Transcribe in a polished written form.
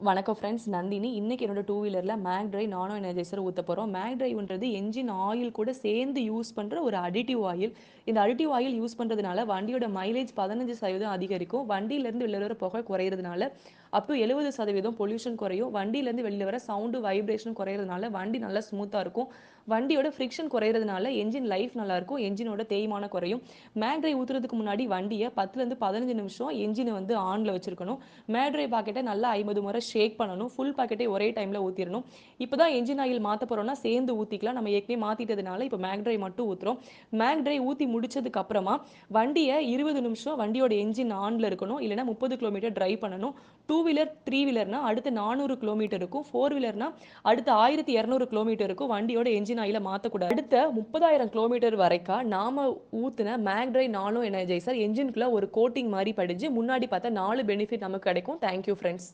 வணக்கம் ஃப்ரெண்ட்ஸ் நந்தினி. இன்னைக்கு என்னோட டூ வீலர்ல மேக் ட்ரை நானோ எனர்ஜைசர் ஊத்த போறோம். மேக் ட்ரைவ்ன்றது என்ஜின் ஆயில் கூட சேர்ந்து யூஸ் பண்ற ஒரு அடிட்டிவ் ஆயில். இந்த அடிட்டிவ் ஆயில் யூஸ் பண்றதுனால வண்டியோட மைலேஜ் 15% அதிகரிக்கும். வண்டியிலேருந்து வெளில வர புகை குறையிறதுனால அப் டு 70% பொல்யூஷன் குறையும். வண்டியிலேருந்து வெளில வர சவுண்டு வைப்ரேஷன் குறையிறதுனால வண்டி நல்லா ஸ்மூத்தா இருக்கும். வண்டியோட ஃப்ரிக்ஷன் குறையிறதுனால என்ஜின் லைஃப் நல்லாயிருக்கும். என்ஜினோட தேய்மானம் குறையும். மேக் ட்ரை ஊத்துறதுக்கு முன்னாடி வண்டிய 10லேருந்து 15 நிமிஷம் என்ஜின வந்து ஆன்ல வச்சிருக்கணும். மேக் ட்ரை பாக்கெட்ட நல்லா 50 முறை ஷேக் பண்ணணும். ஃபுல் பாக்கெட்டையும் ஒரே டைம்ல ஊத்திரணும். இப்பதான் என்ஜின் ஆயில் மாத்த போறோம்னா சேர்ந்து ஊத்திக்கலாம். நம்ம ஏற்கனவே மாத்திட்டதுனால இப்ப மேக் ட்ரை மட்டும் ஊத்துறோம். மேக் ட்ரை ஊத்தி முடிச்சதுக்கு அப்புறமா வண்டிய 20 நிமிஷம் வண்டியோட என்ஜின் ஆன்ல இருக்கணும். இல்லைன்னா 30 கிலோமீட்டர் டிரைவ் பண்ணணும். டூ வீலர், த்ரீ வீலர்னா அடுத்து 400 கிலோமீட்டர் இருக்கும். ஃபோர் வீலர்னா அடுத்து 1200 கிலோமீட்டர் இருக்கும். வண்டியோட என்ஜின் ஆயில மாத்தக்கூடாது. அடுத்த 30,000 கிலோமீட்டர் வரைக்கா நாம ஊத்துன மேக் ட்ரை நானோ எனர்ஜைசர் என்ஜின்குள்ள ஒரு கோட்டிங் மாதிரி படிஞ்சு முன்னாடி பார்த்தா 4 பெனிஃபிட் நமக்கு கிடைக்கும். Thank you friends.